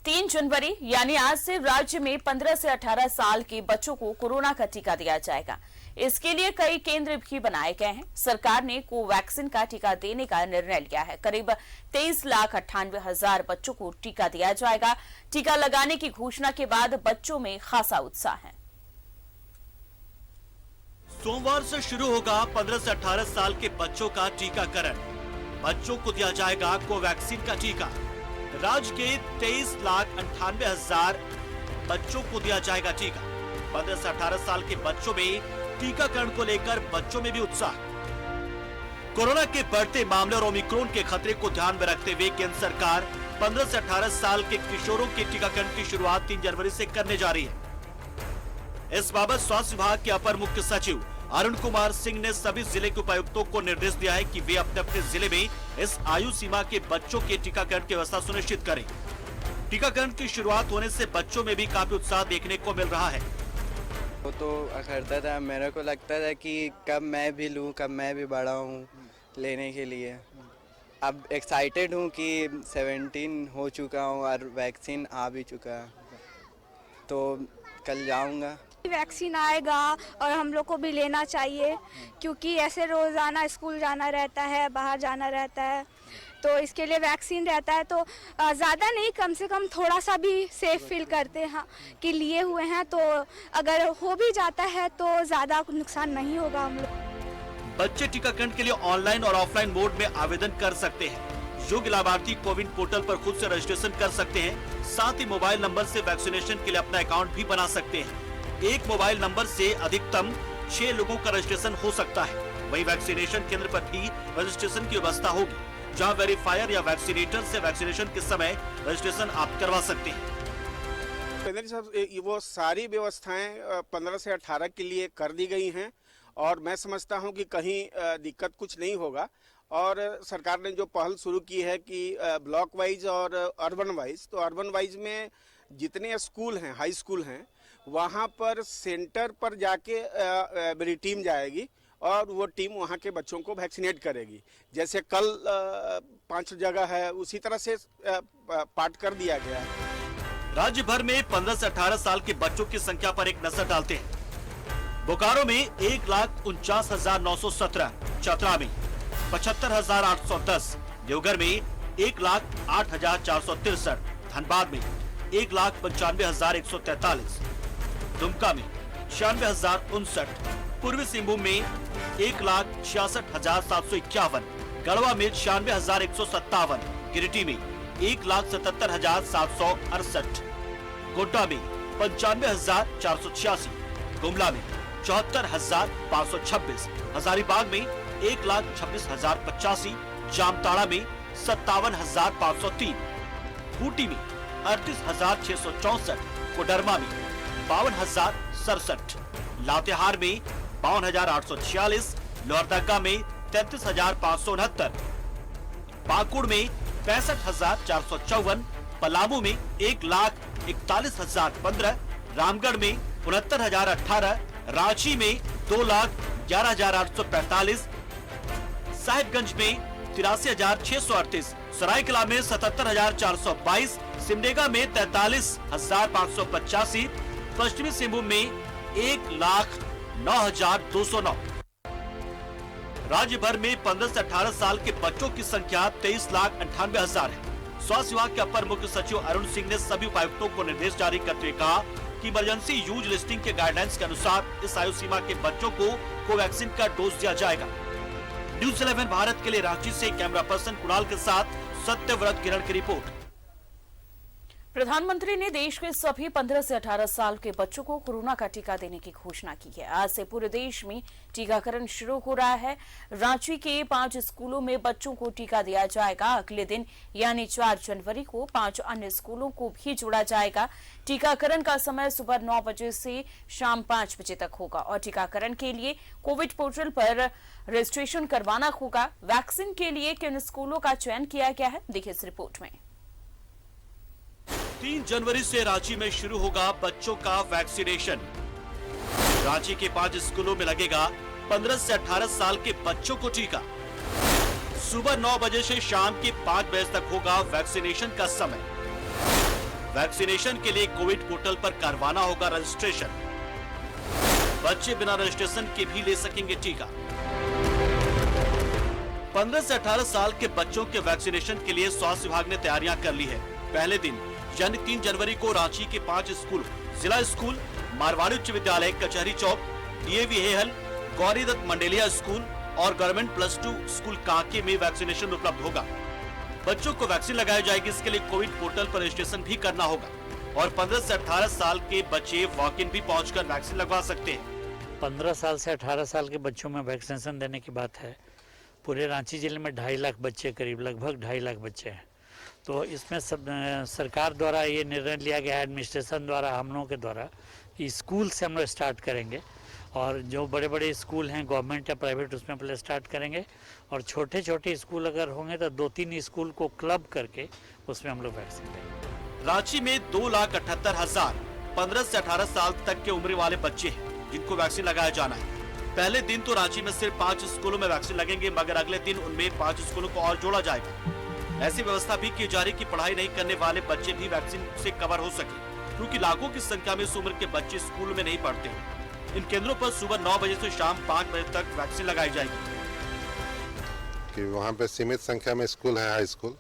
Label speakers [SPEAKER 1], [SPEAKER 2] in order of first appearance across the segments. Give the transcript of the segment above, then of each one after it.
[SPEAKER 1] 3 जनवरी यानी आज से राज्य में 15 से 18 साल के बच्चों को कोरोना का टीका दिया जाएगा। इसके लिए कई केंद्र भी बनाए गए हैं। सरकार ने कोवैक्सीन का टीका देने का निर्णय लिया है। करीब 23,98,000 बच्चों को टीका दिया जाएगा। टीका लगाने की घोषणा के बाद बच्चों में खासा उत्साह है।
[SPEAKER 2] सोमवार से शुरू होगा 15 से 18 साल के बच्चों का टीकाकरण। बच्चों को दिया जाएगा कोवैक्सीन का टीका। राज्य के 23,98,000 बच्चों को दिया जाएगा टीका। 15 से 18 साल के बच्चों में टीकाकरण को लेकर बच्चों में भी उत्साह। कोरोना के बढ़ते मामले और ओमिक्रॉन के खतरे को ध्यान में रखते हुए केंद्र सरकार 15 से 18 साल के किशोरों के टीकाकरण की शुरुआत 3 जनवरी से करने जा रही है। इस बाबत स्वास्थ्य विभाग के अपर मुख्य सचिव अरुण कुमार सिंह ने सभी जिले के उपायुक्तों को निर्देश दिया है कि वे अपने अपने जिले में इस आयु सीमा के बच्चों के टीकाकरण की व्यवस्था सुनिश्चित करें। टीकाकरण की शुरुआत होने से बच्चों में भी काफी उत्साह देखने को मिल रहा है।
[SPEAKER 3] वो तो करता था, मेरे को लगता था कि कब मैं भी लूं, कब मैं भी बड़ा हूं लेने के लिए। अब एक्साइटेड हूं कि 17 हो चुका हूं और वैक्सीन आ भी चुका, तो कल जाऊंगा।
[SPEAKER 4] वैक्सीन आएगा और हम लोग को भी लेना चाहिए, क्योंकि ऐसे रोज़ाना स्कूल जाना रहता है, बाहर जाना रहता है, तो इसके लिए वैक्सीन रहता है तो ज़्यादा नहीं, कम से कम थोड़ा सा भी सेफ फील करते हैं कि लिए हुए हैं। तो अगर हो भी जाता है तो ज़्यादा नुकसान नहीं होगा हम लोग।
[SPEAKER 2] बच्चे टीकाकरण के लिए ऑनलाइन और ऑफलाइन मोड में आवेदन कर सकते हैं। योग्य लाभार्थी कोविन पोर्टल पर खुद से रजिस्ट्रेशन कर सकते हैं। साथ ही मोबाइल नंबर से वैक्सीनेशन के लिए अपना अकाउंट भी बना सकते हैं। एक मोबाइल नंबर से अधिकतम 6 लोगों का रजिस्ट्रेशन हो सकता है। वहीं वैक्सीनेशन केंद्र पर भी रजिस्ट्रेशन की व्यवस्था होगी, जहां वेरीफायर या वैक्सीनेटर से वैक्सीनेशन के समय रजिस्ट्रेशन आप करवा सकते हैं।
[SPEAKER 5] पेंद्र साहब, वो सारी व्यवस्थाएं 15 से 18 के लिए कर दी गई हैं और मैं समझता हूं कि कहीं दिक्कत कुछ नहीं होगा। और सरकार ने जो पहल शुरू की है कि ब्लॉक वाइज और अर्बन वाइज, तो अर्बन वाइज में जितने स्कूल हैं, हाई स्कूल हैं, वहाँ पर सेंटर पर जाके मेरी टीम जाएगी और वो टीम वहाँ के बच्चों को वैक्सीनेट करेगी। जैसे कल 5 जगह है, उसी तरह से पार्ट कर दिया गया है।
[SPEAKER 2] राज्य भर में 15 से 18 साल के बच्चों की संख्या पर एक नजर डालते हैं। बोकारो में 1,49,917, चतरा में 75,810, देवघर में 1,08,463, धनबाद में 1,95,143, दुमका में 96,059, पूर्वी सिंहभूम में 1,66,751, गढ़वा में 96,157, गिरिडीह में 1,77,768, गोड्डा में 95,486, गुमला में 74,526, हजारीबाग में 1,26,085, जामताड़ा में 57,503, खूंटी में 38,664, कोडरमा में 52,067, लातेहार में 52,846, लोहरदगा में 33,569, पाकुड़ में 65,454, पलामू में 1,41,015, रामगढ़ में 69,018, रांची में 2,11,845, साहिबगंज में 83,638, सरायकला में 77,422, सिमडेगा में 43,585, पश्चिमी सिंहभूम में 1,09,209। राज्य भर में 15 से 18 साल के बच्चों की संख्या 23,98,000 है। स्वास्थ्य विभाग के अपर मुख्य सचिव अरुण सिंह ने सभी उपायुक्तों को निर्देश जारी करते हुए कहा कि इमरजेंसी यूज लिस्टिंग के गाइडलाइंस के अनुसार इस आयु सीमा के बच्चों को कोवैक्सीन का डोज दिया जाएगा। न्यूज़ 11 भारत के लिए रांची से कैमरा पर्सन कुणाल के साथ सत्यव्रत किरण की रिपोर्ट।
[SPEAKER 1] प्रधानमंत्री ने देश के सभी 15 से 18 साल के बच्चों को कोरोना का टीका देने की घोषणा की है। आज से पूरे देश में टीकाकरण शुरू हो रहा है। रांची के 5 स्कूलों में बच्चों को टीका दिया जाएगा। अगले दिन यानी 4 जनवरी को 5 अन्य स्कूलों को भी जोड़ा जाएगा। टीकाकरण का समय सुबह 9 बजे से शाम 5 बजे तक होगा और टीकाकरण के लिए कोविड पोर्टल पर रजिस्ट्रेशन करवाना होगा। वैक्सीन के लिए किन स्कूलों का चयन किया गया है, देखिए इस रिपोर्ट में।
[SPEAKER 2] 3 जनवरी से रांची में शुरू होगा बच्चों का वैक्सीनेशन। रांची के 5 स्कूलों में लगेगा 15 से 18 साल के बच्चों को टीका। सुबह 9 बजे से शाम के 5 बजे तक होगा वैक्सीनेशन का समय। वैक्सीनेशन के लिए कोविड पोर्टल पर करवाना होगा रजिस्ट्रेशन। बच्चे बिना रजिस्ट्रेशन के भी ले सकेंगे टीका। 15 से 18 साल के बच्चों के वैक्सीनेशन के लिए स्वास्थ्य विभाग ने तैयारियां कर ली है। पहले दिन यानी 3 जनवरी को रांची के 5 स्कूल, जिला स्कूल, मारवाड़ी उच्च विद्यालय, कचहरी चौक, डीएवी हेहल, गौरी दत्त मंडेलिया स्कूल और गवर्नमेंट +2 स्कूल कांके में वैक्सीनेशन उपलब्ध होगा। बच्चों को वैक्सीन लगाई जाएगी। इसके लिए कोविड पोर्टल पर रजिस्ट्रेशन भी करना होगा और 15 से 18 साल के बच्चे वॉक इन भी पहुंचकर वैक्सीन लगवा सकते हैं।
[SPEAKER 6] 15 साल से 18 साल के बच्चों में वैक्सीनेशन देने की बात है। पूरे रांची जिले में 2.5 लाख बच्चे, करीब लगभग 2.5 लाख बच्चे हैं। तो इसमें सब सरकार द्वारा ये निर्णय लिया गया है, एडमिनिस्ट्रेशन द्वारा, हम लोगों के द्वारा, कि स्कूल से हम लोग स्टार्ट करेंगे और जो बड़े बड़े स्कूल हैं गवर्नमेंट या प्राइवेट उसमें पहले स्टार्ट करेंगे और छोटे छोटे स्कूल अगर होंगे तो 2-3 स्कूल को क्लब करके उसमें हम लोग वैक्सीन देंगे।
[SPEAKER 2] रांची में 2,78,000 15 से 18 साल तक के उम्र वाले बच्चे हैं जिनको वैक्सीन लगाया जाना है। पहले दिन तो रांची में सिर्फ 5 स्कूलों में वैक्सीन लगेंगे, मगर अगले दिन उनमें 5 स्कूलों को और जोड़ा जाएगा। ऐसी व्यवस्था भी की जा रही कि पढ़ाई नहीं करने वाले बच्चे भी वैक्सीन से कवर हो सके, क्योंकि लाखों की संख्या में इस उम्र के बच्चे स्कूल में नहीं पढ़ते। इन केंद्रों पर सुबह 9 बजे से शाम 5 बजे तक वैक्सीन लगाई जाएगी।
[SPEAKER 7] कि वहाँ पे सीमित संख्या में स्कूल है, हाई स्कूल,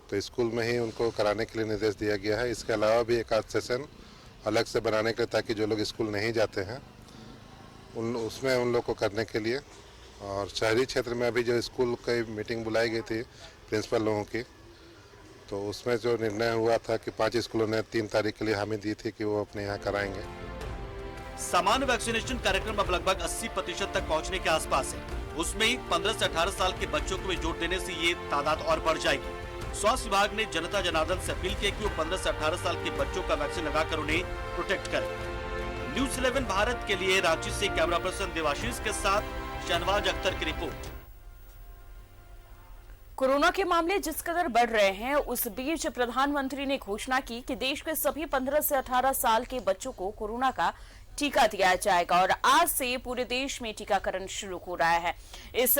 [SPEAKER 7] तो स्कूल में ही उनको कराने के लिए निर्देश दिया गया है। इसके अलावा भी एक आध सेशन अलग से बनाने के लिए, ताकि जो लोग स्कूल नहीं जाते हैं उसमें उन लोग को करने के लिए। और शहरी क्षेत्र में अभी जो स्कूल की मीटिंग बुलाई गई थी प्रिंसिपल लोगों की, तो उसमें जो निर्णय हुआ था कि 5 स्कूलों ने 3 तारीख के लिए हामी दी थी कि वो अपने यहाँ कराएंगे।
[SPEAKER 2] सामान्य वैक्सीनेशन कार्यक्रम अब लगभग 80% तक पहुंचने के आसपास है। उसमें ही 15 से 18 साल के बच्चों को भी जोड़ देने से ये तादाद और बढ़ जाएगी। स्वास्थ्य विभाग ने जनता जनार्दन से अपील की कि वो 15 से 18 साल के बच्चों का वैक्सीन लगाकर उन्हें प्रोटेक्ट करें। न्यूज़ 11 भारत के लिए रांची से कैमरा पर्सन देवाशीष के साथ शहनवाज अख्तर की रिपोर्ट।
[SPEAKER 1] कोरोना के मामले जिस कदर बढ़ रहे हैं, उस बीच प्रधानमंत्री ने घोषणा की कि देश के सभी 15 से 18 साल के बच्चों को कोरोना का टीका दिया जाएगा और आज से पूरे देश में टीकाकरण शुरू हो रहा है। इस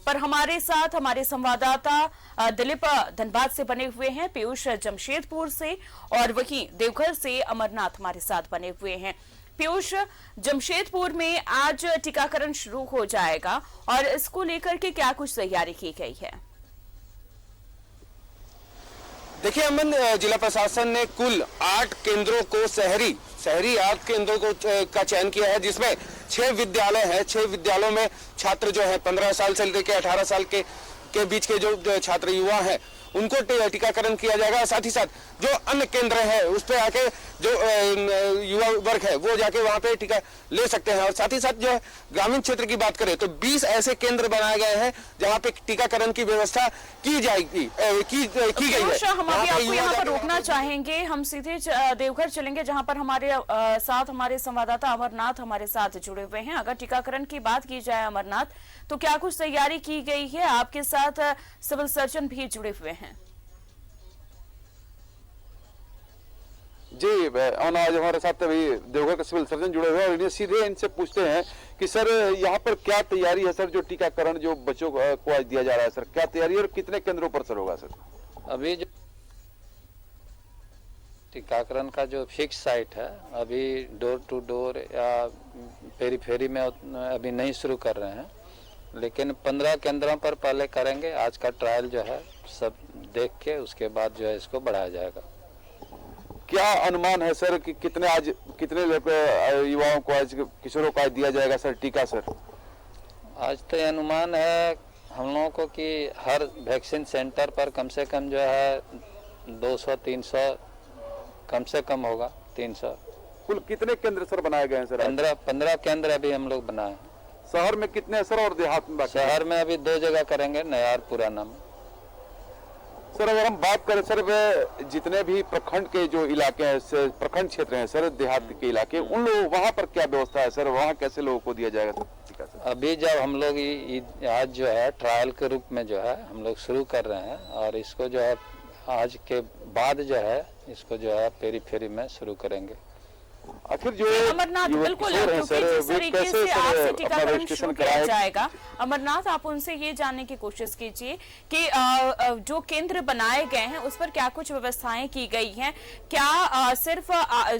[SPEAKER 1] पर हमारे साथ हमारे संवाददाता दिलीप धनबाद से बने हुए हैं, पीयूष जमशेदपुर से और वहीं देवघर से अमरनाथ हमारे साथ बने हुए हैं। पीयूष, जमशेदपुर में आज टीकाकरण शुरू हो जाएगा और इसको लेकर के क्या कुछ तैयारी की गई है?
[SPEAKER 8] देखिए अमन, जिला प्रशासन ने कुल 8 केंद्रों को शहरी 8 केंद्रों को का चयन किया है, जिसमें 6 विद्यालय हैं। 6 विद्यालयों में छात्र जो है 15 साल से लेकर 18 साल के बीच के जो छात्र युवा हैं उनको टीकाकरण किया जाएगा। साथ ही साथ जो अन्य केंद्र है उस पे आके जो युवा वर्ग है वो जाके वहाँ पे टीका ले सकते हैं। और साथ ही साथ जो है ग्रामीण क्षेत्र की बात करें तो 20 ऐसे केंद्र बनाए गए हैं जहाँ पे टीकाकरण की व्यवस्था की जाएगी, की गई है।
[SPEAKER 1] हम अभी आपको यहाँ पर रोकना चाहेंगे, हम सीधे देवघर चलेंगे जहाँ पर हमारे साथ हमारे संवाददाता अमरनाथ हमारे साथ जुड़े हुए हैं। अगर टीकाकरण की बात की जाए अमरनाथ, तो क्या कुछ तैयारी की गई है? आपके साथ सिविल सर्जन भी जुड़े हुए हैं।
[SPEAKER 9] जी, और आज हमारे साथ अभी देवघर के सिविल सर्जन जुड़े हुए हैं और इन्हें सीधे इनसे पूछते हैं कि सर यहाँ पर क्या तैयारी है सर, जो टीकाकरण जो बच्चों को आज दिया जा रहा है सर, क्या तैयारी है और कितने केंद्रों पर सर होगा सर?
[SPEAKER 10] अभी जो टीकाकरण का जो फिक्स साइट है, अभी डोर टू डोर या पेरीफेरी में अभी नहीं शुरू कर रहे हैं, लेकिन 15 केंद्रों पर पहले करेंगे। आज का ट्रायल जो है सब देख के उसके बाद जो है इसको बढ़ाया जाएगा।
[SPEAKER 9] क्या अनुमान है सर कि कितने युवाओं को आज, किशोरों को आज दिया जाएगा सर टीका सर?
[SPEAKER 10] आज तो ये अनुमान है हम लोगों को कि हर वैक्सीन सेंटर पर कम से कम जो है 200-300 कम से कम होगा, 300।
[SPEAKER 9] कुल कितने केंद्र सर बनाए गए हैं सर?
[SPEAKER 10] 15 केंद्र अभी हम लोग बनाए।
[SPEAKER 9] शहर में कितने सर और देहात में?
[SPEAKER 10] शहर में अभी 2 जगह करेंगे, नया और पुराना में।
[SPEAKER 9] सर अगर हम बात करें सर, जितने भी प्रखंड के जो इलाके हैं, प्रखंड क्षेत्र हैं सर, देहात के इलाके, उन लोग वहाँ पर क्या व्यवस्था है सर? वहाँ कैसे लोगों को दिया जाएगा टीका सर?
[SPEAKER 10] अभी जब हम लोग आज जो है ट्रायल के रूप में जो है हम लोग शुरू कर रहे हैं और इसको जो है आज के बाद जो है इसको जो है पेरीफेरी में शुरू करेंगे।
[SPEAKER 9] आखिर जो
[SPEAKER 1] अमरनाथ बिल्कुल, क्योंकि जिस तरीके से आज से टीकाकरण शुरू किया जाएगा, अमरनाथ आप उनसे ये जानने की कोशिश कीजिए कि जो केंद्र बनाए गए हैं उस पर क्या कुछ व्यवस्थाएं की गई हैं। क्या सिर्फ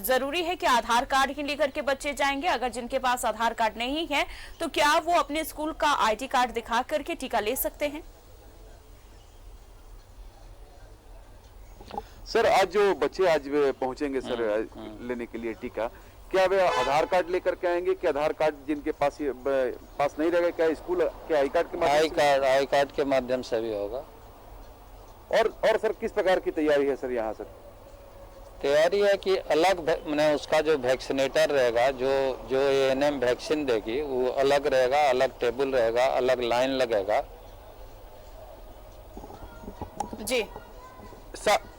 [SPEAKER 1] जरूरी है कि आधार कार्ड ही लेकर के बच्चे जाएंगे? अगर जिनके पास आधार कार्ड नहीं है तो क्या वो अपने स्कूल का ID कार्ड दिखा करके टीका ले सकते हैं?
[SPEAKER 9] सर आज जो बच्चे आज पहुंचेंगे सर लेने के लिए टीका, क्या वे आधार कार्ड लेकर के आएंगे कि आधार कार्ड जिनके पास नहीं रहेगा, क्या स्कूल के आई कार्ड के माध्यम
[SPEAKER 10] आई कार्ड के माध्यम से भी होगा।
[SPEAKER 9] और सर किस प्रकार की तैयारी है सर यहाँ सर?
[SPEAKER 10] तैयारी है कि अलग मैंने उसका जो वैक्सीनेटर रहेगा, जो ANM वैक्सीन देगी वो अलग रहेगा, अलग टेबल रहेगा, अलग लाइन लगेगा।
[SPEAKER 1] जी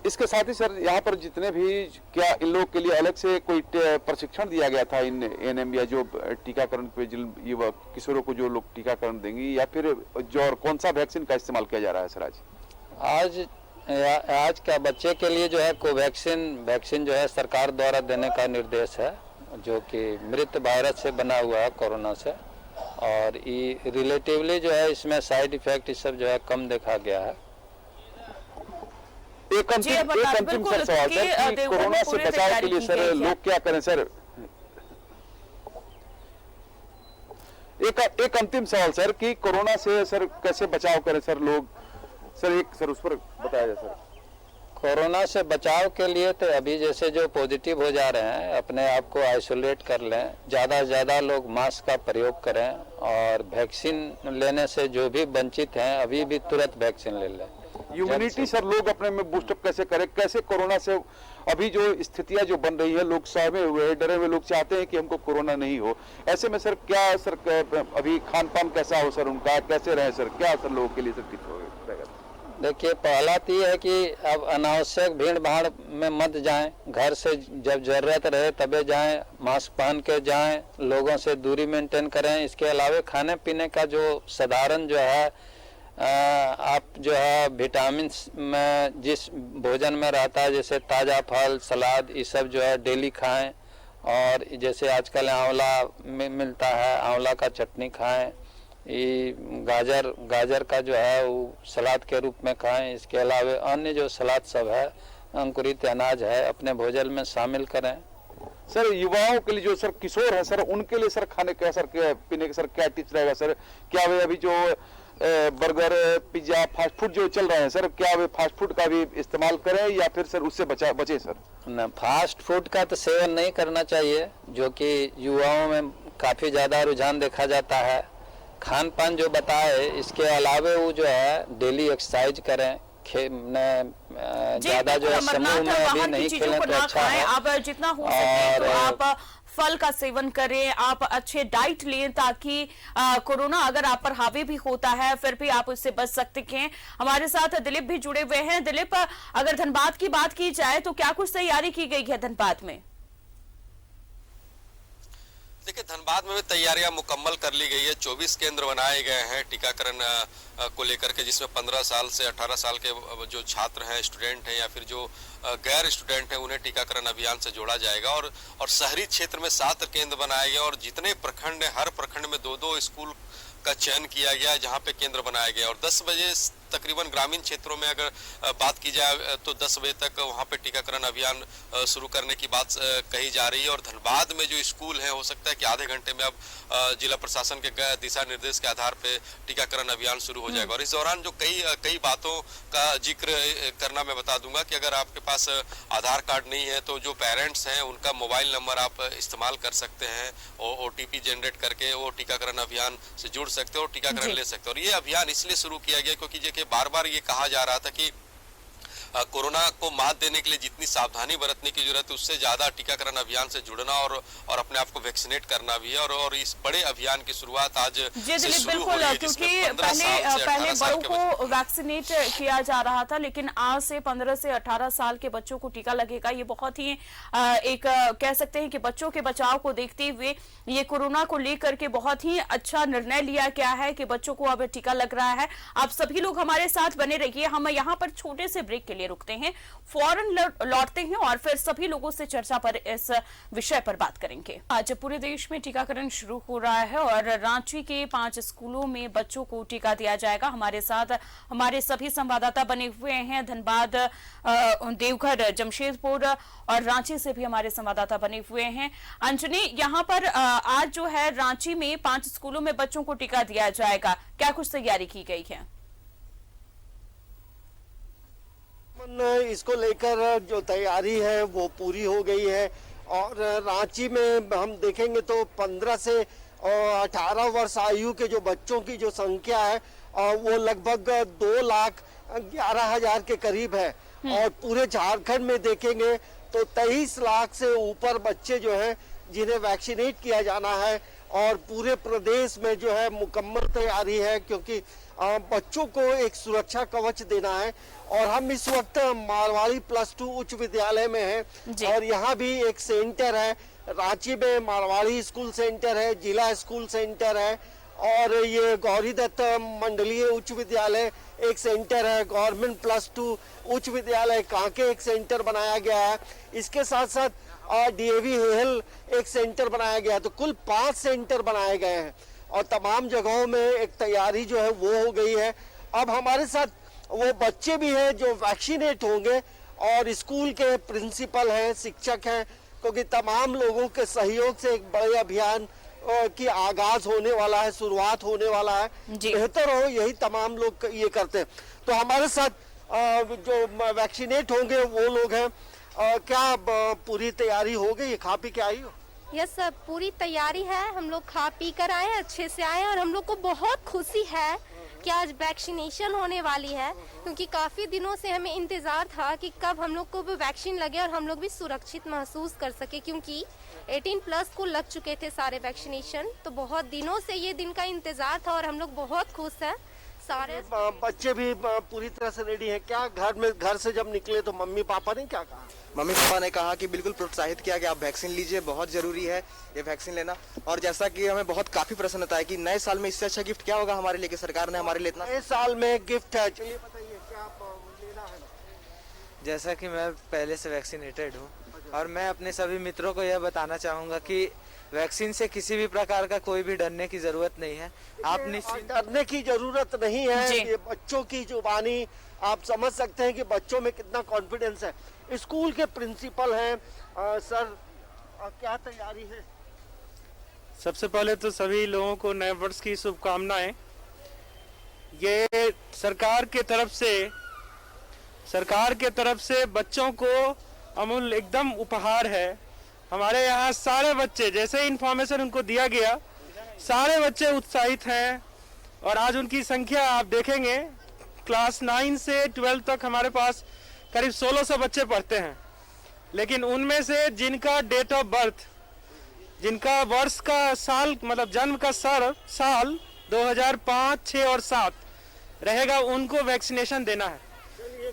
[SPEAKER 9] इसके साथ ही सर यहाँ पर जितने भी, क्या इन लोगों के लिए अलग से कोई प्रशिक्षण दिया गया था इन ANM या जो टीकाकरण पे युवा किशोरों को जो लोग टीकाकरण देंगे, या फिर जो और कौन सा वैक्सीन का इस्तेमाल किया जा रहा है सर
[SPEAKER 10] आज क्या बच्चे के लिए जो है वैक्सीन जो है सरकार द्वारा देने का निर्देश है, जो कि मृत वायरस से बना हुआ है कोरोना से, और ये रिलेटिवली जो है इसमें साइड इफेक्ट इस सब जो है कम देखा गया है।
[SPEAKER 9] एक अंतिम सर सवाल सर कि कोरोना से बचाव के लिए सर लोग क्या करें सर? एक अंतिम सवाल सर कि कोरोना से सर कैसे बचाव करें सर लोग? सर उस पर बताया जाए सर।
[SPEAKER 10] कोरोना से बचाव के लिए तो अभी जैसे जो पॉजिटिव हो जा रहे हैं अपने आप को आइसोलेट कर लें, ज़्यादा से ज़्यादा लोग मास्क का प्रयोग करें, और वैक्सीन लेने से जो भी वंचित हैं अभी भी तुरंत वैक्सीन ले लें।
[SPEAKER 9] इम्यूनिटी सर लोग अपने में बूस्टअप कैसे करें, कैसे कोरोना से अभी जो स्थितियां जो बन रही है, लोग सहमे हुए डरे हुए, लोग चाहते हैं कि हमको कोरोना नहीं हो, ऐसे में सर क्या सर अभी खान पान कैसा हो सर, उनका कैसे रहे सर, क्या सर लोगों के लिए सर किस रहेगा?
[SPEAKER 10] देखिए पहला तो ये है कि अब अनावश्यक भीड़ भाड़ में मत जाएं, घर से जब जरूरत रहे तबे जाएं, मास्क पहन के जाएं, लोगों से दूरी मेंटेन करें। इसके अलावा खाने पीने का जो साधारण जो है आप जो है विटामिन में जिस भोजन में रहता है, जैसे ताज़ा फल सलाद ये सब जो है डेली खाएं, और जैसे आजकल आंवला मिलता है, आंवला का चटनी खाएं, ये गाजर का जो है वो सलाद के रूप में खाएं। इसके अलावा अन्य जो सलाद सब है, अंकुरित अनाज है, अपने भोजन में शामिल करें।
[SPEAKER 9] सर युवाओं के लिए जो सर किशोर है सर, उनके लिए सर खाने का सर पीने का सर क्या टिप्स रहेगा सर? क्या वे अभी जो बर्गर पिज्जा फास्ट फूड जो चल रहे हैं सर, क्या वे फास्ट फूड का भी इस्तेमाल करें या फिर सर उससे बचे सर?
[SPEAKER 10] न, फास्ट फूड का तो सेवन नहीं करना चाहिए, जो कि युवाओं में काफ़ी ज़्यादा रुझान देखा जाता है। खान पान जो बताए, इसके अलावे वो जो है डेली एक्सरसाइज करें, ज्यादा जो है समूह में अभी नहीं खेलें तो अच्छा है।
[SPEAKER 1] आप जितना हो सके तो आप फल का सेवन करें, आप अच्छे डाइट लें, ताकि कोरोना अगर आप पर हावी भी होता है फिर भी आप उससे बच सकते हैं। हमारे साथ दिलीप भी जुड़े हुए हैं। दिलीप, अगर धनबाद की बात की जाए तो क्या कुछ तैयारी की गई है धनबाद में?
[SPEAKER 11] देखिए धनबाद में भी तैयारियां मुकम्मल कर ली गई है। 24 केंद्र बनाए गए हैं टीकाकरण को लेकर के, जिसमें 15 साल से 18 साल के जो छात्र हैं, स्टूडेंट हैं या फिर जो गैर स्टूडेंट हैं, उन्हें टीकाकरण अभियान से जोड़ा जाएगा। और शहरी क्षेत्र में 7 केंद्र बनाए गए और जितने प्रखंड हैं, हर प्रखंड में 2-2 स्कूल का चयन किया गया है जहां पे केंद्र बनाए गए। और 10 बजे तकरीबन ग्रामीण क्षेत्रों में अगर बात की जाए तो 10 बजे तक वहां पे टीकाकरण अभियान शुरू करने की बात कही जा रही है। और धनबाद में जो स्कूल है, हो सकता है कि आधे घंटे में अब जिला प्रशासन के दिशा निर्देश के आधार पे टीकाकरण अभियान शुरू हो जाएगा। और इस दौरान जो कई बातों का जिक्र करना मैं बता दूंगा कि अगर आपके पास आधार कार्ड नहीं है तो जो पेरेंट्स हैं उनका मोबाइल नंबर आप इस्तेमाल कर सकते हैं, OTP जनरेट करके वो टीकाकरण अभियान से जुड़ सकते हो और टीकाकरण ले सकते हो। और ये अभियान इसलिए शुरू किया गया क्योंकि देखिए बार-बार ये कहा जा रहा था कि कोरोना को मात देने के लिए जितनी सावधानी बरतने की जरूरत है, उससे ज्यादा टीकाकरण अभियान से जुड़ना और अपने आप को वैक्सीनेट करना भी है। और इस बड़े अभियान की शुरुआत आज से शुरू हो रही है,
[SPEAKER 1] क्योंकि पहले बड़ों को वैक्सीनेट किया जा रहा था, लेकिन आज से 15 से 18 साल के बच्चों को टीका लगेगा। ये बहुत ही एक कह सकते हैं कि बच्चों के बचाव को देखते हुए ये कोरोना को लेकर के बहुत ही अच्छा निर्णय लिया गया है कि बच्चों को अब टीका लग रहा है। आप सभी लोग हमारे साथ बने रहिए, हम यहाँ पर छोटे से ब्रेक के लिए लिए रुकते हैं, फौरन लौटते हैं और फिर सभी लोगों से चर्चा पर इस विषय पर बात करेंगे। आज पूरे देश में टीकाकरण शुरू हो रहा है और रांची के 5 स्कूलों में बच्चों को टीका दिया जाएगा। हमारे साथ हमारे सभी संवाददाता बने हुए हैं, धनबाद, देवघर, जमशेदपुर और रांची से भी हमारे संवाददाता बने हुए हैं। अंजनी, यहाँ पर आज जो है रांची में 5 स्कूलों में बच्चों को टीका दिया जाएगा, क्या कुछ तैयारी की गई है?
[SPEAKER 12] इसको लेकर जो तैयारी है वो पूरी हो गई है और रांची में हम देखेंगे तो 15 से 18 वर्ष आयु के जो बच्चों की जो संख्या है वो लगभग 2,11,000 के करीब है और पूरे झारखंड में देखेंगे तो 23 लाख से ऊपर बच्चे जो हैं जिन्हें वैक्सीनेट किया जाना है और पूरे प्रदेश में जो है मुकम्मल तैयारी है क्योंकि बच्चों को एक सुरक्षा कवच देना है। और हम इस वक्त मारवाड़ी +2 उच्च विद्यालय में हैं और यहाँ भी एक सेंटर है, रांची में मारवाड़ी स्कूल सेंटर है, जिला स्कूल सेंटर है और ये गौरी दत्त मंडलीय उच्च विद्यालय एक सेंटर है, गवर्नमेंट +2 उच्च विद्यालय कांके एक सेंटर बनाया गया है, इसके साथ साथ DAV हेहल एक सेंटर बनाया गया है। तो कुल 5 सेंटर बनाए गए हैं और तमाम जगहों में एक तैयारी जो है वो हो गई है। अब हमारे साथ वो बच्चे भी हैं जो वैक्सीनेट होंगे और स्कूल के प्रिंसिपल हैं, शिक्षक हैं, क्योंकि तमाम लोगों के सहयोग से एक बड़े अभियान की आगाज होने वाला है, शुरुआत होने वाला है। बेहतर हो यही तमाम लोग ये करते हैं। तो हमारे साथ जो वैक्सीनेट होंगे वो लोग हैं। क्या पूरी तैयारी हो गई? खा पी के आई हो?
[SPEAKER 13] यस सर, पूरी तैयारी है। हम लोग खा पी कर आए हैं, अच्छे से आए हैं और हम लोग को बहुत खुशी है कि आज वैक्सीनेशन होने वाली है क्योंकि काफ़ी दिनों से हमें इंतज़ार था कि कब हम लोग को भी वैक्सीन लगे और हम लोग भी सुरक्षित महसूस कर सके क्योंकि 18+ को लग चुके थे सारे वैक्सीनेशन। तो बहुत दिनों से ये दिन का इंतज़ार था और हम लोग बहुत खुश हैं। सारे
[SPEAKER 12] बच्चे भी पूरी तरह से रेडी हैं क्या? घर से जब निकले तो मम्मी पापा ने क्या कहा?
[SPEAKER 14] मम्मी पापा ने कहा कि बिल्कुल प्रोत्साहित किया कि आप वैक्सीन लीजिए, बहुत जरूरी है ये वैक्सीन लेना। और जैसा कि हमें बहुत काफी प्रसन्नता है कि नए साल में इससे अच्छा गिफ्ट क्या होगा हमारे लिए कि सरकार ने हमारे लिए इतना
[SPEAKER 12] नए साल में गिफ्ट है। चलिए बताइए क्या लेना है?
[SPEAKER 15] जैसा कि मैं पहले से वैक्सीनेटेड हूँ और मैं अपने सभी मित्रों को यह बताना चाहूँगा कि वैक्सीन से किसी भी प्रकार का कोई भी डरने की जरूरत नहीं है। आप
[SPEAKER 12] डरने की जरूरत नहीं है। ये बच्चों की जुबानी आप समझ सकते हैं कि बच्चों में कितना कॉन्फिडेंस है। स्कूल के प्रिंसिपल हैं सर, क्या तैयारी है?
[SPEAKER 16] सबसे पहले तो सभी लोगों को नए वर्ष की शुभकामनाएं। ये सरकार के तरफ से बच्चों को अमूल्य एकदम उपहार है। हमारे यहाँ सारे बच्चे, जैसे इन्फॉर्मेशन उनको दिया गया, सारे बच्चे उत्साहित हैं और आज उनकी संख्या आप देखेंगे क्लास 9 से 12 तक हमारे पास करीब 1600 बच्चे पढ़ते हैं। लेकिन उनमें से जिनका डेट ऑफ बर्थ, जिनका वर्ष का साल मतलब जन्म का साल 2005, 6 और 7 रहेगा, उनको वैक्सीनेशन देना है।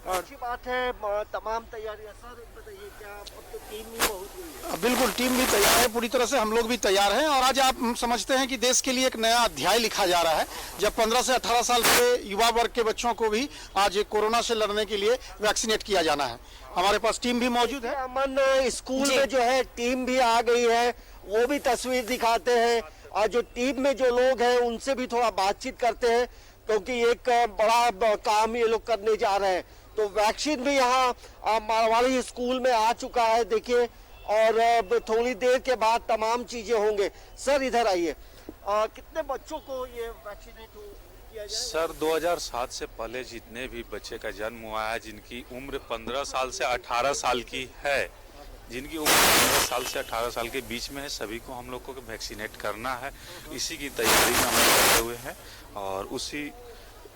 [SPEAKER 12] अच्छी बात है। तमाम तैयारियां सर बताइए, क्या अब तो टीम भी पहुंच गई है?
[SPEAKER 17] बिल्कुल, टीम भी तैयार है पूरी तरह से, हम लोग भी तैयार हैं और आज आप समझते हैं कि देश के लिए एक नया अध्याय लिखा जा रहा है जब 15 से 18 साल के युवा वर्ग के बच्चों को भी आज कोरोना से लड़ने के लिए वैक्सीनेट किया जाना है। हमारे पास टीम भी मौजूद है।
[SPEAKER 12] अमन, स्कूल में जो है टीम भी आ गई है, वो भी तस्वीर दिखाते हैं और जो टीम में जो लोग हैं उनसे भी थोड़ा बातचीत करते हैं क्योंकि एक बड़ा काम ये लोग करने जा रहे हैं। तो वैक्सीन भी यहाँ मारवाड़ी स्कूल में आ चुका है, देखिए, और थोड़ी देर के बाद तमाम चीजें होंगे। सर इधर आइए, कितने बच्चों को ये वैक्सीनेट किया जाए?
[SPEAKER 18] सर 2007 से पहले जितने भी बच्चे का जन्म हुआ है, जिनकी उम्र 15 साल से 18 साल की है, जिनकी उम्र 15 साल से 18 साल के बीच में है, सभी को हम लोग को वैक्सीनेट करना है। इसी की तैयारी में हम लोग करते हुए हैं और उसी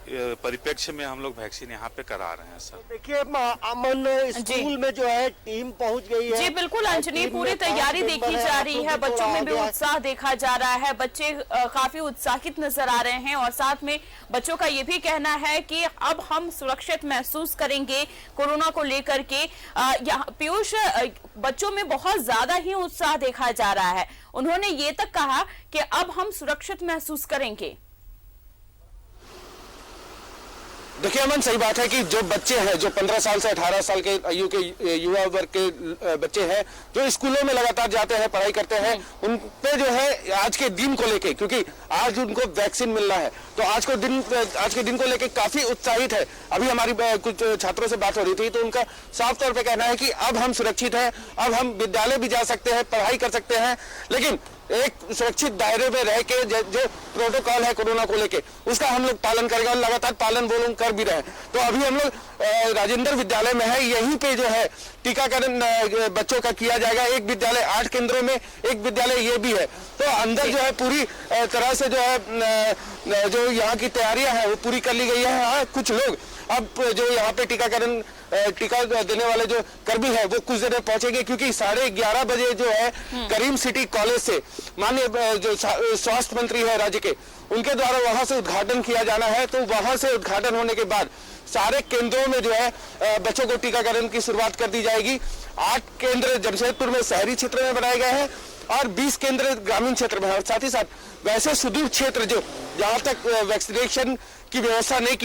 [SPEAKER 18] परिप्रेक्ष्य में हम लोग वैक्सीन यहाँ पे करा रहे हैं। सर
[SPEAKER 12] देखिए अमन, स्कूल में जो है टीम पहुंच गई है।
[SPEAKER 1] जी बिल्कुल अंजनी, पूरी तैयारी देखी जा रही है, बच्चों में भी उत्साह देखा जा रहा है, बच्चे काफी उत्साहित नजर आ रहे हैं और साथ में बच्चों का ये भी कहना है कि अब हम सुरक्षित महसूस करेंगे कोरोना को लेकर के। पीयूष, बच्चों में बहुत ज्यादा ही उत्साह देखा जा रहा है, उन्होंने ये तक कहा कि अब हम सुरक्षित महसूस करेंगे।
[SPEAKER 8] देखिए अमन, सही बात है कि जो बच्चे हैं, जो 15 साल से 18 साल के आयु के युवा वर्ग के बच्चे हैं, जो स्कूलों में लगातार जाते हैं, पढ़ाई करते हैं, उन पे जो है आज के दिन को लेके, क्योंकि आज उनको वैक्सीन मिलना है, तो आज के दिन को लेके काफी उत्साहित है। अभी हमारी कुछ छात्रों से बात हो रही थी, तो उनका साफ तौर पे कहना है कि अब हम सुरक्षित हैं, अब हम विद्यालय भी जा सकते हैं, पढ़ाई कर सकते हैं, लेकिन एक सुरक्षित दायरे में रह के जो प्रोटोकॉल है कोरोना को लेके, उसका हम लोग पालन करेंगे और लगातार पालन वो लोग कर भी रहे हैं। तो अभी हम लोग राजेंद्र विद्यालय में है, यहीं पे जो है टीकाकरण बच्चों का किया जाएगा। एक विद्यालय 8 केंद्रों में, एक विद्यालय ये भी है। तो अंदर जो है पूरी तरह से जो है जो यहाँ की तैयारियां हैं वो पूरी कर ली गई है। हाँ, कुछ लोग अब जो यहाँ पे टीका देने वाले जो कर्मी है वो कुछ देर में पहुंचेंगे, क्योंकि 11:30 बजे जो है करीम सिटी कॉलेज से माननीय जो स्वास्थ्य मंत्री है राज्य के, उनके द्वारा वहां से उद्घाटन किया जाना है। तो वहां से उद्घाटन होने के बाद सारे केंद्रों में जो है बच्चों को टीकाकरण की शुरुआत कर दी जाएगी। 8 केंद्र जमशेदपुर में शहरी क्षेत्र में बनाए गए हैं और 20 केंद्र ग्रामीण क्षेत्र में है। और साथ ही साथ वैसे सुदूर क्षेत्र जो जहां तक वैक्सीनेशन की व्यवस्था नहीं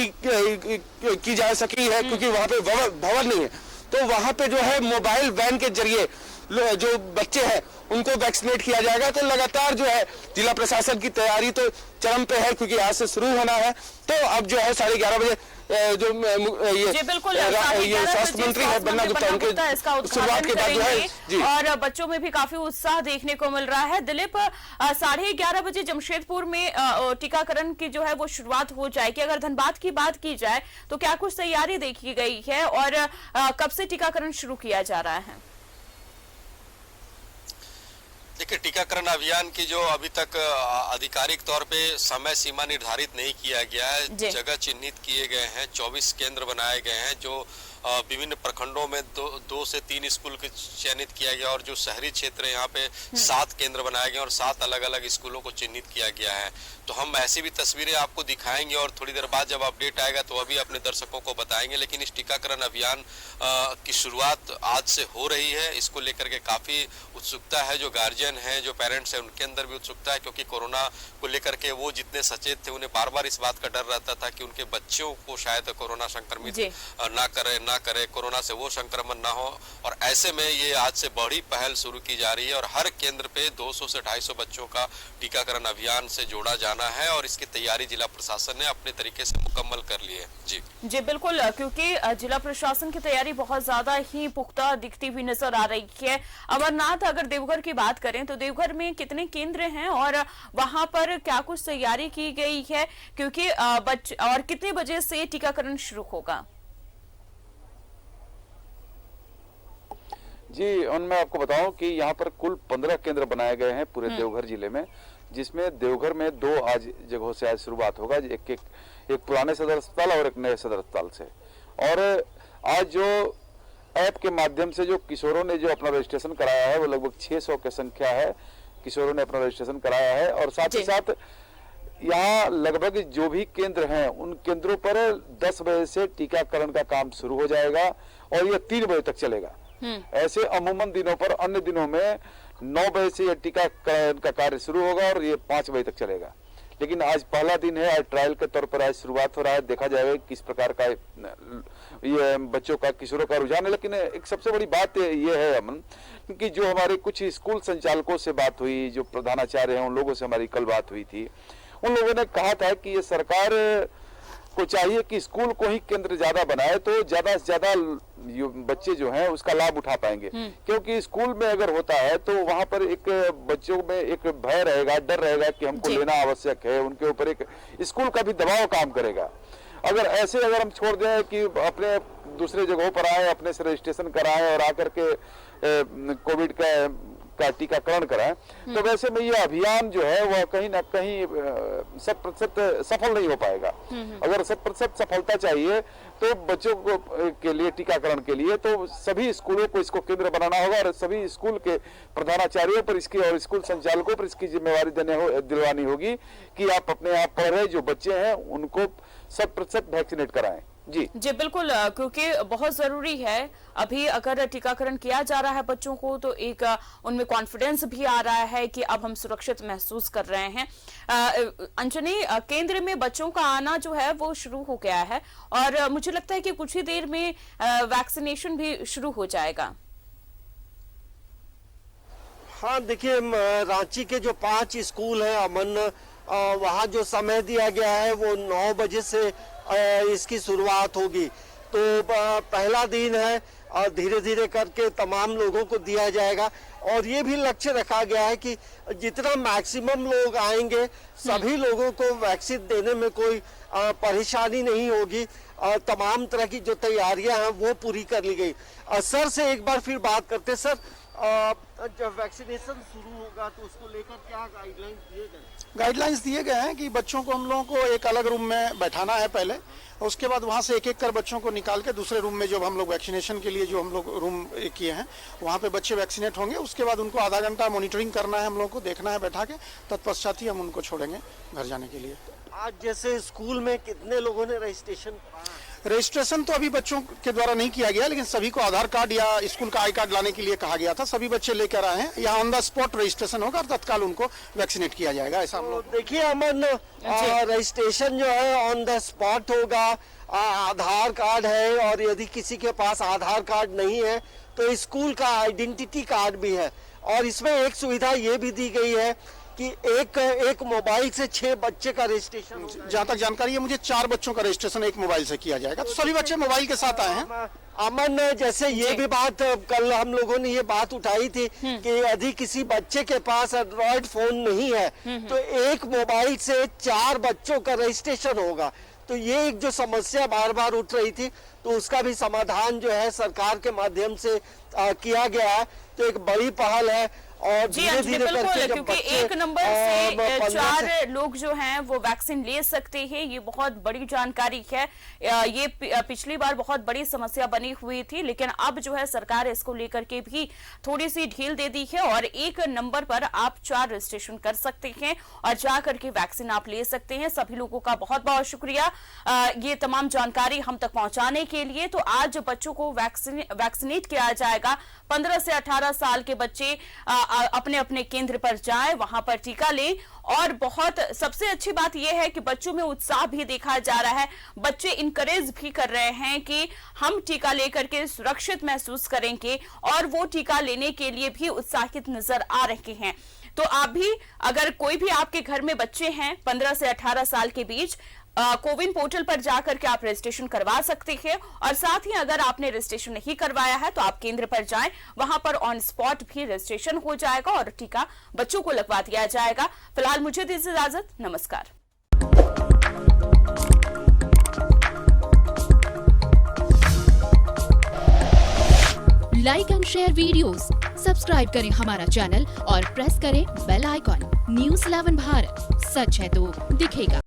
[SPEAKER 8] की जा सकी है, क्योंकि वहां पे भवन नहीं है, तो वहां पे जो है मोबाइल वैन के जरिए जो बच्चे हैं उनको वैक्सीनेट किया जाएगा। तो लगातार जो है जिला प्रशासन की तैयारी तो चरम पे है, क्योंकि आज से शुरू होना है। तो अब जो है 11:30 बजे जो ये स्वास्थ्य मंत्री है बन्ना गुप्ता, उनके शुरुआत के बाद जो है जी,
[SPEAKER 1] और बच्चों में भी काफी उत्साह देखने को मिल रहा है। दिलीप, 11:30 बजे जमशेदपुर में टीकाकरण की जो है वो शुरुआत हो जाएगी। अगर धनबाद की बात की जाए तो क्या कुछ तैयारी देखी गई है और कब से टीकाकरण शुरू किया जा रहा है?
[SPEAKER 11] देखिए, टीकाकरण अभियान की जो अभी तक आधिकारिक तौर पे समय सीमा निर्धारित नहीं किया गया है, जगह चिन्हित किए गए हैं, 24 केंद्र बनाए गए हैं, जो विभिन्न प्रखंडों में 2 से 3 स्कूल के चयनित किया गया और जो शहरी क्षेत्र है यहाँ पे 7 केंद्र बनाए गए और 7 अलग अलग स्कूलों को चिन्हित किया गया है। तो हम ऐसी भी तस्वीरें आपको दिखाएंगे और थोड़ी देर बाद जब अपडेट आएगा तो अभी अपने दर्शकों को बताएंगे। लेकिन इस टीकाकरण अभियान की शुरुआत आज से हो रही है, इसको लेकर के काफी उत्सुकता है। जो गार्जियन है, जो पेरेंट्स है, उनके अंदर भी उत्सुकता है, क्योंकि कोरोना को लेकर के वो जितने सचेत थे, उन्हें बार बार इस बात का डर रहता था कि उनके बच्चों को शायद कोरोना संक्रमित ना करे, कोरोना से वो संक्रमण ना हो। और ऐसे में ये आज से बड़ी पहल शुरू की जा रही है और हर केंद्र पे 200 से 250 बच्चों का टीकाकरण अभियान से जोड़ा जाना है और इसकी तैयारी जिला प्रशासन ने अपने तरीके से मुकम्मल कर ली है। जी
[SPEAKER 1] बिल्कुल, क्योंकि जिला प्रशासन की तैयारी बहुत ज्यादा ही पुख्ता दिखती हुई नजर आ रही है। अमरनाथ, अगर देवघर की बात करें तो देवघर में कितने केंद्र हैं और वहां पर क्या कुछ तैयारी की गई है, क्योंकि और कितने बजे से टीकाकरण शुरू होगा?
[SPEAKER 9] जी, और मैं आपको बताऊं कि यहाँ पर कुल 15 केंद्र बनाए गए हैं पूरे देवघर जिले में, जिसमें देवघर में 2 आज जगहों से आज शुरुआत होगा, एक पुराने सदर अस्पताल और एक नए सदर अस्पताल से। और आज जो ऐप के माध्यम से जो किशोरों ने जो अपना रजिस्ट्रेशन कराया है वो लगभग 600 की संख्या है, किशोरों ने अपना रजिस्ट्रेशन कराया है। और साथ ही साथ यहाँ लगभग जो भी केंद्र हैं उन केंद्रों पर 10 बजे से टीकाकरण का काम शुरू हो जाएगा और ये 3 बजे तक चलेगा। ऐसे अमूमन दिनों पर, अन्य दिनों में 9 बजे से यह टीकाकरण का कार्य शुरू होगा और ये 5 बजे तक चलेगा। लेकिन आज पहला दिन है, आज ट्रायल के तौर पर आज शुरुआत हो रहा है, देखा जाएगा किस प्रकार का ये बच्चों का, किशोरों का रुझान है। लेकिन एक सबसे बड़ी बात ये है अमन, कि जो हमारे कुछ स्कूल संचालकों से बात हुई, जो प्रधानाचार्य हैं, उन लोगों से हमारी कल बात हुई थी, उन लोगों ने कहा था कि ये सरकार को चाहिए कि स्कूल को ही केंद्र ज्यादा बनाए तो ज्यादा से ज्यादा बच्चे जो हैं उसका लाभ उठा पाएंगे। क्योंकि स्कूल में अगर होता है तो वहां पर एक बच्चों में एक भय रहेगा, डर रहेगा कि हमको लेना आवश्यक है, उनके ऊपर एक स्कूल का भी दबाव काम करेगा। अगर हम छोड़ दें कि अपने दूसरे जगहों पर आए, अपने से रजिस्ट्रेशन कराएं और आकर के कोविड का टीकाकरण कराएं, तो वैसे में ये अभियान जो है वह कहीं ना कहीं 100% सफल नहीं हो पाएगा। अगर 100% सफलता चाहिए तो बच्चों को के लिए टीकाकरण के लिए तो सभी स्कूलों को इसको केंद्र बनाना होगा और सभी स्कूल के प्रधानाचार्यों पर इसकी और स्कूल संचालकों पर इसकी जिम्मेवारी दिलवानी होगी कि आप अपने आप पढ़ रहे जो बच्चे हैं उनको 100% वैक्सीनेट कराएं।
[SPEAKER 1] जी बिल्कुल, क्योंकि बहुत जरूरी है। अभी अगर टीकाकरण किया जा रहा है बच्चों को तो एक उनमें कॉन्फिडेंस भी आ रहा है कि अब हम सुरक्षित महसूस कर रहे हैं। अंजनी, केंद्र में बच्चों का आना जो है वो शुरू हो गया है और मुझे लगता है कि कुछ ही देर में वैक्सीनेशन भी शुरू हो जाएगा।
[SPEAKER 12] हाँ, देखिए रांची के जो 5 स्कूल हैं अमन, वहाँ जो समय दिया गया है वो 9 बजे से इसकी शुरुआत होगी। तो पहला दिन है और धीरे धीरे करके तमाम लोगों को दिया जाएगा और ये भी लक्ष्य रखा गया है कि जितना मैक्सिमम लोग आएंगे सभी लोगों को वैक्सीन देने में कोई परेशानी नहीं होगी। तमाम तरह की जो तैयारियां हैं वो पूरी कर ली गई। सर से एक बार फिर बात करते। सर, जब वैक्सीनेशन शुरू होगा तो उसको लेकर क्या गाइडलाइंस दिए गए?
[SPEAKER 17] गाइडलाइंस दिए गए हैं कि बच्चों को हम लोगों को एक अलग रूम में बैठाना है पहले, उसके बाद वहाँ से एक एक कर बच्चों को निकाल के दूसरे रूम में जो हम लोग वैक्सीनेशन के लिए जो हम लोग रूम किए हैं वहाँ पे बच्चे वैक्सीनेट होंगे। उसके बाद उनको आधा घंटा मॉनिटरिंग करना है, हम लोग को देखना है बैठा के, तत्पश्चात ही हम उनको छोड़ेंगे घर जाने के लिए।
[SPEAKER 12] आज जैसे स्कूल में कितने लोगों ने
[SPEAKER 17] रजिस्ट्रेशन तो अभी बच्चों के द्वारा नहीं किया गया, लेकिन सभी को आधार कार्ड या स्कूल का आई कार्ड लाने के लिए कहा गया था। सभी बच्चे लेकर आए हैं। यहाँ ऑन द स्पॉट रजिस्ट्रेशन होगा और तत्काल उनको वैक्सीनेट किया जाएगा। ऐसा हम लोग
[SPEAKER 12] देखिए अमन, रजिस्ट्रेशन जो है ऑन द स्पॉट होगा। आधार कार्ड है और यदि किसी के पास आधार कार्ड नहीं है तो स्कूल का आइडेंटिटी कार्ड भी है। और इसमें एक सुविधा ये भी दी गई है कि एक मोबाइल से 6 बच्चे का रजिस्ट्रेशन।
[SPEAKER 17] जहाँ तक जानकारी है मुझे 4 बच्चों का रजिस्ट्रेशन एक मोबाइल से किया जाएगा, तो सभी बच्चे मोबाइल के साथ आए हैं।
[SPEAKER 12] अमन, जैसे ये भी बात कल हम लोगों ने ये बात उठाई थी कि यदि किसी बच्चे के पास एंड्रॉइड फोन नहीं है तो एक मोबाइल से 4 बच्चों का रजिस्ट्रेशन होगा। तो ये एक जो समस्या बार बार उठ रही थी तो उसका भी समाधान जो है सरकार के माध्यम से किया गया है। तो एक बड़ी पहल है और धीरे धीरे करके
[SPEAKER 1] क्योंकि एक नंबर से 4 लोग जो हैं वो वैक्सीन ले सकते हैं, ये बहुत बड़ी जानकारी है। ये पिछली बार बहुत बड़ी समस्या बनी हुई थी, लेकिन अब जो है सरकार इसको लेकर के भी थोड़ी सी ढील दे दी है और एक नंबर पर आप 4 रजिस्ट्रेशन कर सकते हैं और जा करके वैक्सीन आप ले सकते हैं। सभी लोगों का बहुत बहुत शुक्रिया ये तमाम जानकारी हम तक पहुंचाने के लिए। तो आज बच्चों को वैक्सीनेट किया जाएगा। 15 से 18 साल के बच्चे अपने अपने केंद्र पर जाएं, वहां पर टीका लें। और बहुत सबसे अच्छी बात यह है कि बच्चों में उत्साह भी देखा जा रहा है। बच्चे इंकरेज भी कर रहे हैं कि हम टीका लेकर के सुरक्षित महसूस करेंगे और वो टीका लेने के लिए भी उत्साहित नजर आ रहे हैं। तो आप भी, अगर कोई भी आपके घर में बच्चे हैं 15 से 18 साल के बीच, कोविन पोर्टल पर जाकर के आप रजिस्ट्रेशन करवा सकते हैं। और साथ ही अगर आपने रजिस्ट्रेशन नहीं करवाया है तो आप केंद्र पर जाएं, वहां पर ऑन स्पॉट भी रजिस्ट्रेशन हो जाएगा और टीका बच्चों को लगवा दिया जाएगा। फिलहाल मुझे दीजिए इजाजत, नमस्कार।
[SPEAKER 19] Like and share videos, subscribe करें हमारा चैनल और प्रेस करें बेल आइकॉन। News 11 भारत, सच है तो दिखेगा।